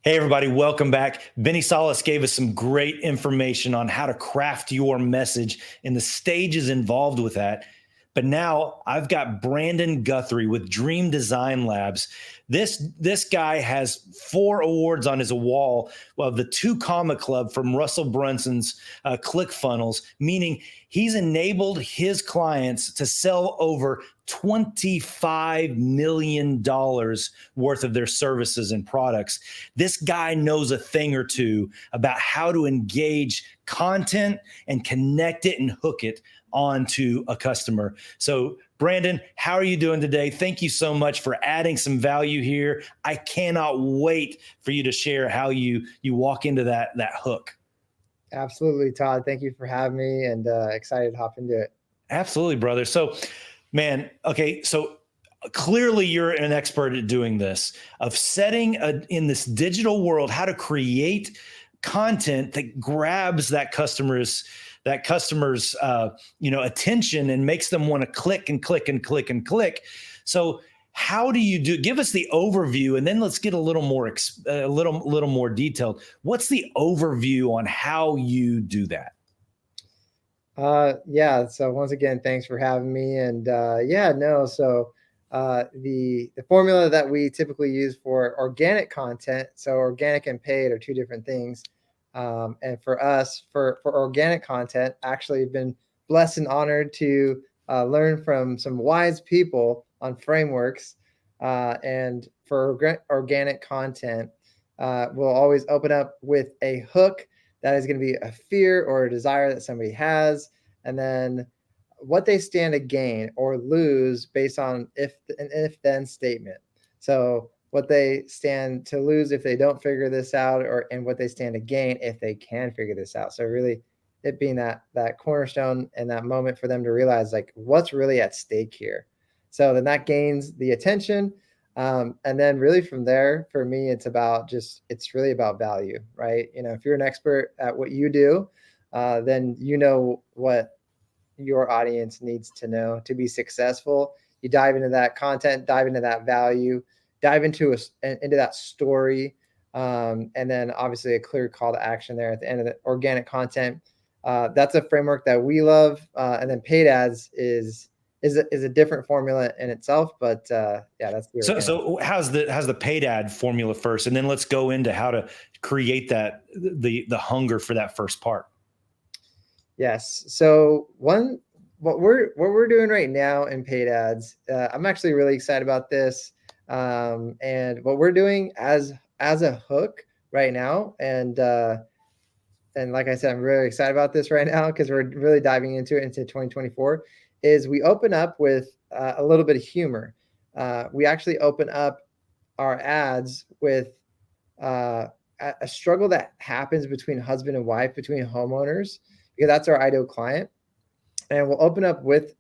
Hey, everybody, welcome back. Benny Salas gave us some great information on how to craft your message and the stages involved with that. But now I've got Brandon Guthrie with Dream Design Labs. This guy has 4 awards on his wall of the 2 Comma Club from Russell Brunson's ClickFunnels, meaning he's enabled his clients to sell over $25 million worth of their services and products. This guy knows a thing or two about how to engage content and connect it and hook it onto a customer. So, Brandon, how are you doing today? Thank you so much for adding some value here. I cannot wait for you to share how you walk into that hook. Absolutely, Todd. Thank you for having me, and excited to hop into it. Absolutely, brother. So, man, okay, so clearly you're an expert at doing this, of setting in this digital world how to create content that grabs that customer's attention and makes them want to click and click and click and click. So how do you give us the overview, and then let's get a little more detailed. What's the overview on how you do that? Yeah. So once again, thanks for having me. And So the formula that we typically use for organic content, so organic and paid are two different things. And for us, for organic content, actually been blessed and honored to learn from some wise people on frameworks. And for organic content, we'll always open up with a hook that is going to be a fear or a desire that somebody has, and then what they stand to gain or lose based on an if-then statement. So what they stand to lose if they don't figure this out, and what they stand to gain if they can figure this out. So really, it being that cornerstone and that moment for them to realize like what's really at stake here. So then that gains the attention. And then really from there, for me, it's really about value, right? If you're an expert at what you do, then you know what your audience needs to know to be successful. You dive into that content, dive into that value, dive into that story, and then obviously a clear call to action there at the end of the organic content. That's a framework that we love, and then paid ads is a different formula in itself, but that's the organic. So how's the paid ad formula first, and then let's go into how to create the hunger for that first part. Yes. So what we're doing right now in paid ads, I'm actually really excited about this. And what we're doing as a hook right now, and like I said, I'm really excited about this right now because we're really diving into 2024, is we open up with a little bit of humor. We actually open up our ads with a struggle that happens between husband and wife, between homeowners, because that's our ideal client. And we'll open up with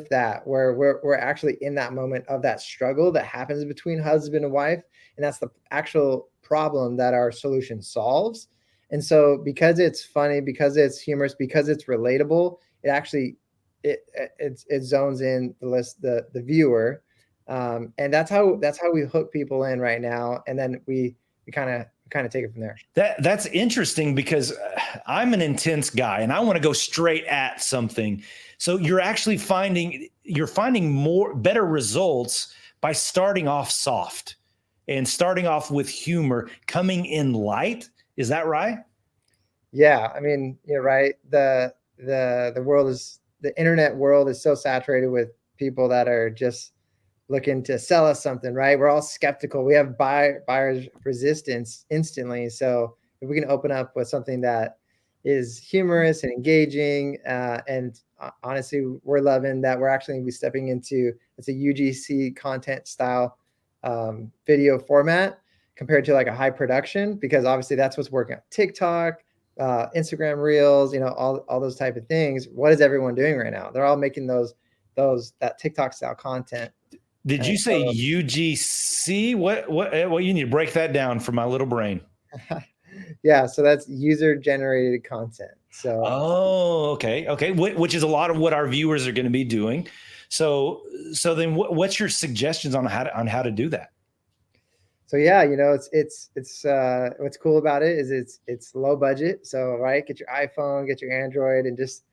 that, where we're actually in that moment of that struggle that happens between husband and wife. And that's the actual problem that our solution solves. And so because it's funny, because it's humorous, because it's relatable, it actually, it zones in the viewer. And that's how we hook people in right now. And then we kind of take it from there. That's interesting, because I'm an intense guy and I want to go straight at something. So you're actually finding better results by starting off soft and starting off with humor, coming in light. Is that right? Yeah, I mean, you're right. The internet world is so saturated with people that are just looking to sell us something, right? We're all skeptical. We have buyer's resistance instantly. So if we can open up with something that is humorous and engaging, and honestly, we're loving that we're actually going to be stepping into, it's a UGC content style video format compared to like a high production, because obviously that's what's working on TikTok, Instagram Reels, all those type of things. What is everyone doing right now? They're all making that TikTok style content. Did you say UGC? What you need to break that down for my little brain. Yeah, so that's user generated content. So okay, which is a lot of what our viewers are going to be doing. So then what's your suggestions on how to do that? So yeah, what's cool about it is it's low budget. So right, get your iPhone, get your Android, and just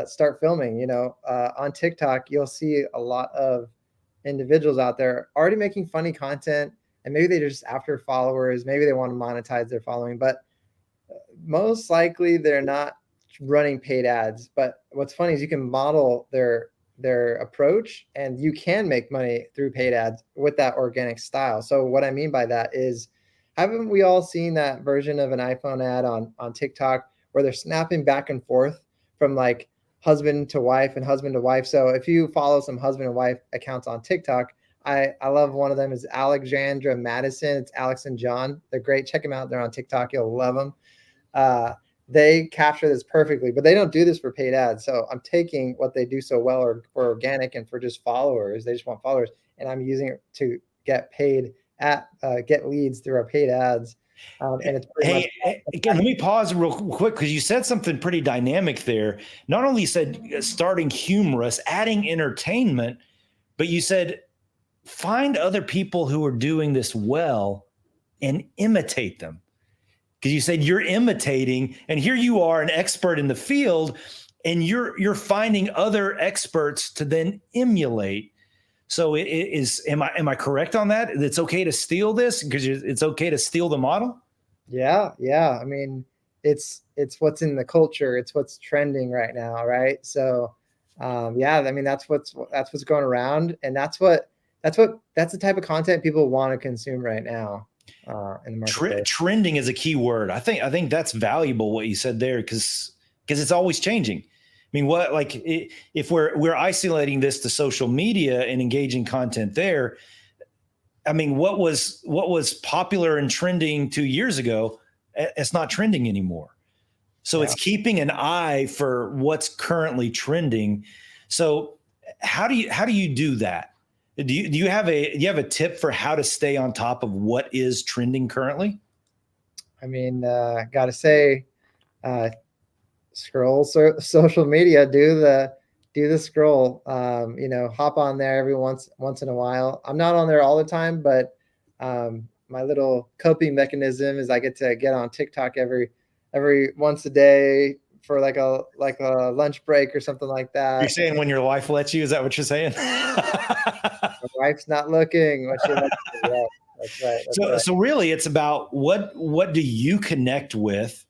start filming. On TikTok, you'll see a lot of individuals out there already making funny content, and maybe they're just after followers. Maybe they want to monetize their following, but most likely they're not running paid ads. But what's funny is you can model their approach, and you can make money through paid ads with that organic style. So what I mean by that is, haven't we all seen that version of an iPhone ad on TikTok where they're snapping back and forth from like husband to wife and husband to wife? So if you follow some husband and wife accounts on TikTok, I love one of them is Alexandra Madison. It's Alex and John. They're great. Check them out. They're on TikTok. You'll love them. uh, they capture this perfectly, but they don't do this for paid ads. So I'm taking what they do so well or for organic and for just followers. They just want followers, and I'm using it to get paid get leads through our paid ads. And it's pretty much. Hey, again, let me pause real quick because you said something pretty dynamic there. Not only said starting humorous, adding entertainment, but you said find other people who are doing this well and imitate them. Because you said you're imitating, and here you are, an expert in the field, and you're finding other experts to then emulate. So am I correct on that? It's okay to steal this because it's okay to steal the model. Yeah. I mean, it's what's in the culture. It's what's trending right now, right? So, yeah. I mean, that's what's going around, and that's the type of content people want to consume right now in the marketplace. Trending is a key word. I think that's valuable what you said there because it's always changing. I mean, if we're isolating this to social media and engaging content there, I mean, what was popular and trending 2 years ago, it's not trending anymore. So Yeah. it's keeping an eye for what's currently trending. So how do you do that? Do you have a tip for how to stay on top of what is trending currently? I mean, gotta say, uh, scroll social media, do the scroll. Hop on there every once in a while. I'm not on there all the time, but my little coping mechanism is I get to get on TikTok every once a day for like a lunch break or something like You're that. saying when your wife lets you, is that what you're saying? My wife's not looking. What she lets me, yeah, that's right. That's so right. so really it's about what do you connect with,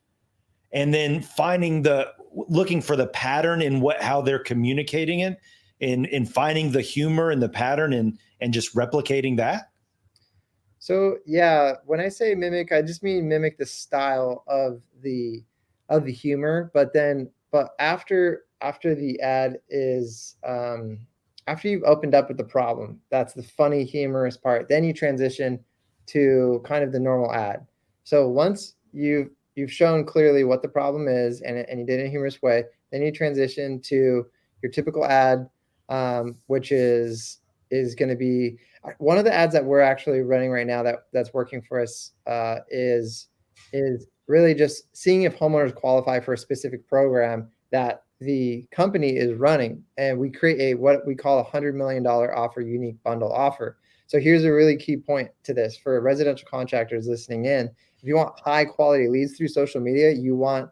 and then looking for the pattern in how they're communicating it, and finding the humor in the pattern, and just replicating that. So yeah, when I say mimic, I just mean mimic the style of the humor. But after the ad is after you've opened up with the problem, that's the funny, humorous part. Then you transition to kind of the normal ad. So once you've shown clearly what the problem is, and you did it in a humorous way, then you transition to your typical ad, which is going to be one of the ads that we're actually running right now that's working for us is really just seeing if homeowners qualify for a specific program that the company is running, and we create what we call $100 million offer, unique bundle offer. So here's a really key point to this for residential contractors listening in. If you want high quality leads through social media, you want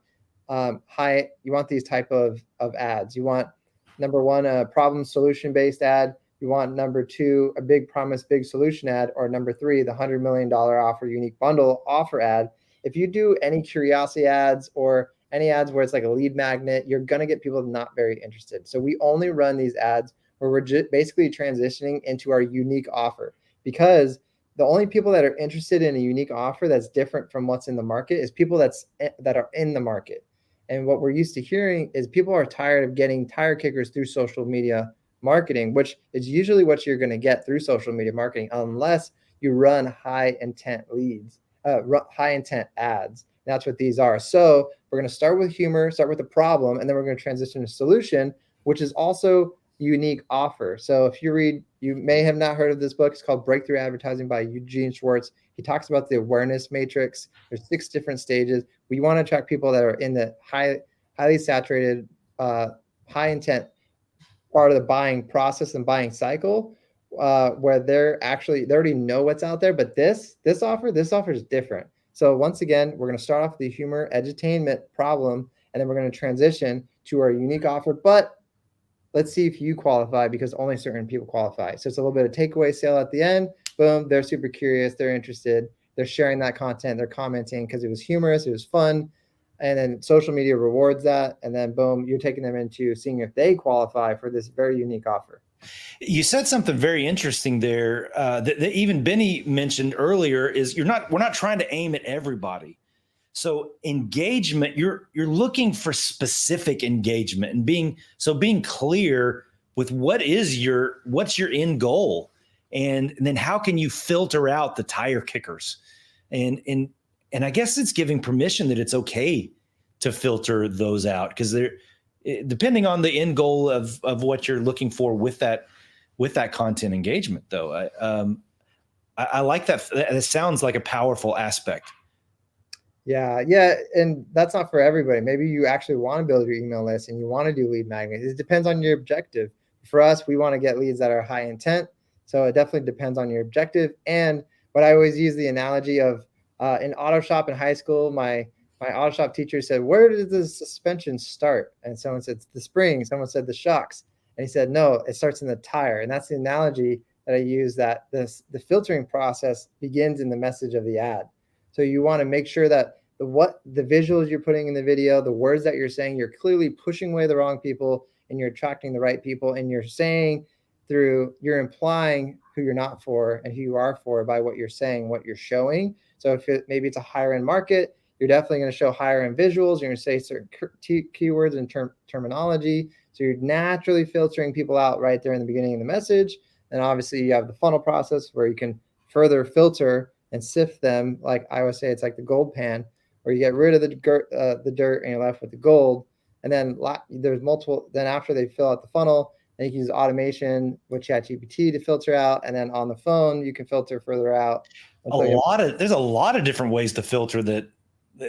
these type of ads. You want number one, a problem solution based ad. You want number two, a big promise, big solution ad, or number three, the $100 million offer, unique bundle offer ad. If you do any curiosity ads or any ads where it's like a lead magnet, you're going to get people not very interested. So we only run these ads where we're basically transitioning into our unique offer, because the only people that are interested in a unique offer that's different from what's in the market is people that are in the market. And what we're used to hearing is people are tired of getting tire kickers through social media marketing, which is usually what you're going to get through social media marketing, unless you run high intent leads, high intent ads. That's what these are. So we're going to start with humor, start with the problem, and then we're going to transition to solution, which is also unique offer. So if you may have not heard of this book. It's called Breakthrough Advertising by Eugene Schwartz. He talks about the awareness matrix. There's 6 different stages. We want to attract people that are in the highly saturated, high intent part of the buying process and buying cycle, where they already know what's out there, but this offer is different. So once again, we're going to start off with the humor edutainment problem, and then we're going to transition to our unique offer. But let's see if you qualify, because only certain people qualify. So it's a little bit of takeaway sale at the end. Boom, they're super curious, they're interested, they're sharing that content, they're commenting because it was humorous, it was fun. And then social media rewards that. And then boom, you're taking them into seeing if they qualify for this very unique offer. You said something very interesting there that even Benny mentioned earlier is we're not trying to aim at everybody. So engagement, you're looking for specific engagement and being clear with what's your end goal, and then how can you filter out the tire kickers, and I guess it's giving permission that it's okay to filter those out, because they're depending on the end goal of what you're looking for with that content engagement. Though I like that. It sounds like a powerful aspect. Yeah. And that's not for everybody. Maybe you actually want to build your email list and you want to do lead magnets. It depends on your objective. For us, we want to get leads that are high intent. So it definitely depends on your objective. And what I always use the analogy of in auto shop in high school, my auto shop teacher said, "Where does the suspension start?" And someone said, "The spring." Someone said, "The shocks." And he said, "No, it starts in the tire." And that's the analogy that I use, that the filtering process begins in the message of the ad. So you want to make sure that the visuals you're putting in the video, the words that you're saying, you're clearly pushing away the wrong people and you're attracting the right people. And you're implying who you're not for and who you are for by what you're saying, what you're showing. So maybe it's a higher end market, you're definitely going to show higher end visuals. You're going to say certain keywords and terminology. So you're naturally filtering people out right there in the beginning of the message. And obviously you have the funnel process where you can further filter and sift them. Like I always say, it's like the gold pan, where you get rid of the dirt and you're left with the gold. And then there's multiple. Then after they fill out the funnel, then you can use automation with ChatGPT to filter out. And then on the phone, you can filter further out. There's a lot of different ways to filter that.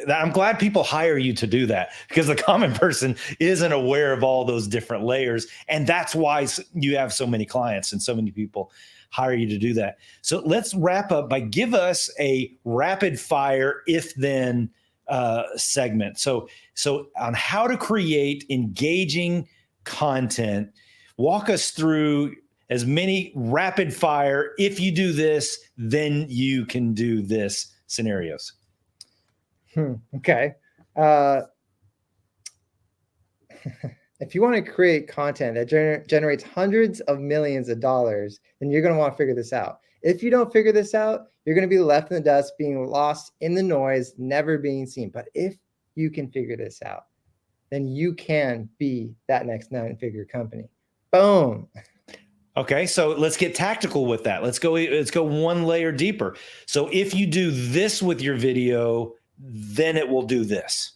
I'm glad people hire you to do that, because the common person isn't aware of all those different layers. And that's why you have so many clients and so many people hire you to do that. So let's wrap up by give us a rapid fire if then segment. So on how to create engaging content, walk us through as many rapid fire, if you do this, then you can do this scenarios. Okay. If you want to create content that generates hundreds of millions of dollars, then you're going to want to figure this out. If you don't figure this out, you're going to be left in the dust, being lost in the noise, never being seen. But if you can figure this out, then you can be that next 9-figure company. Boom. Okay, so let's get tactical with that. Let's go one layer deeper. So if you do this with your video, then it will do this.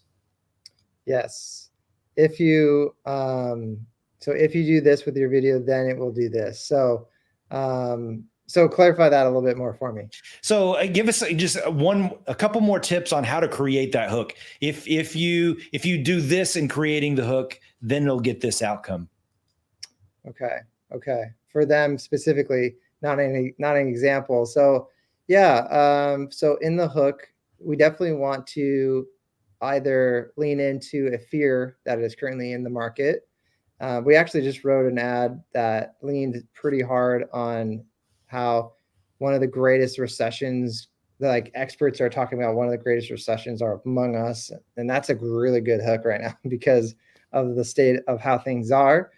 Yes. If you do this with your video, then it will do this. So clarify that a little bit more for me. So give us just a couple more tips on how to create that hook. If you do this in creating the hook, then it'll get this outcome. Okay. For them specifically, not an example. So yeah. So in the hook, we definitely want to either lean into a fear that is currently in the market. We actually just wrote an ad that leaned pretty hard on how one of the greatest recessions, like experts are talking about, one of the greatest recessions are among us. And that's a really good hook right now because of the state of how things are.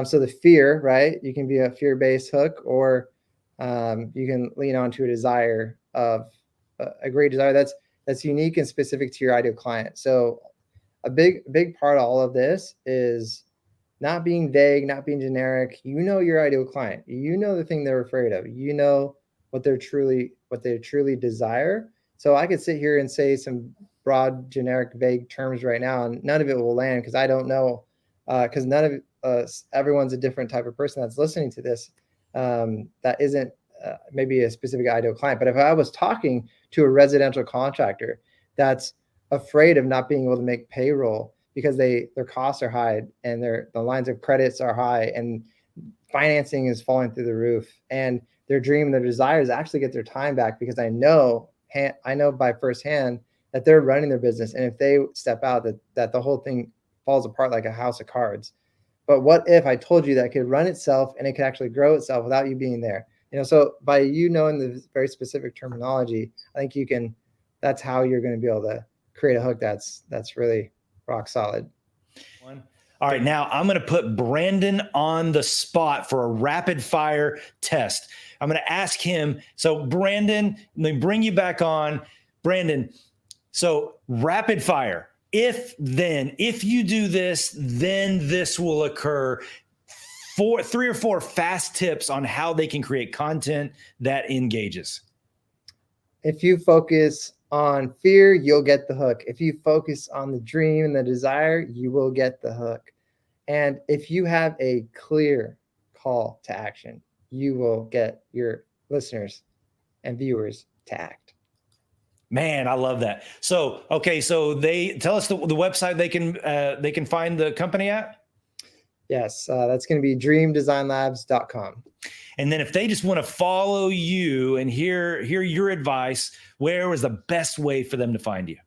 So the fear, right? You can be a fear-based hook, or you can lean onto a desire of a great desire that's unique and specific to your ideal client. So a big part of all of this is not being vague, not being generic. You know your ideal client. You know the thing they're afraid of. You know what they truly desire. So I could sit here and say some broad, generic, vague terms right now, and none of it will land because I don't know. Because none of everyone's a different type of person that's listening to this. That isn't maybe a specific ideal client. But if I was talking to a residential contractor that's afraid of not being able to make payroll because their costs are high and the lines of credits are high and financing is falling through the roof, and their dream, their desire is actually get their time back, because I know by firsthand that they're running their business. And if they step out, that the whole thing falls apart like a house of cards. But what if I told you that it could run itself and it could actually grow itself without you being there? So by you knowing the very specific terminology, I think that's how you're going to be able to create a hook that's really rock solid. All right, now I'm going to put Brandon on the spot for a rapid fire test. I'm going to ask him. So Brandon, let me bring you back on. Brandon, so rapid fire. If you do this, then this will occur. 3 or 4 fast tips on how they can create content that engages. If you focus on fear, you'll get the hook. If you focus on the dream and the desire, you will get the hook. And if you have a clear call to action, you will get your listeners and viewers to act. Man, I love that. So, okay, so they tell us the website they can find the company at. Yes, that's going to be dreamdesignlabs.com. And then if they just want to follow you and hear your advice, where is the best way for them to find you?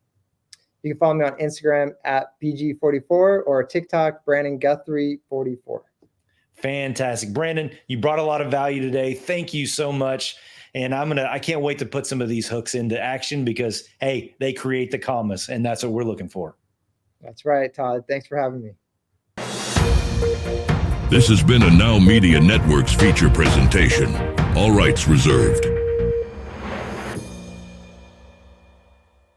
You can follow me on Instagram at BG44 or TikTok, Brandon Guthrie 44. Fantastic. Brandon, you brought a lot of value today. Thank you so much. And I can't wait to put some of these hooks into action, because, hey, they create the commas, and that's what we're looking for. That's right, Todd. Thanks for having me. This has been a Now Media Networks feature presentation. All rights reserved.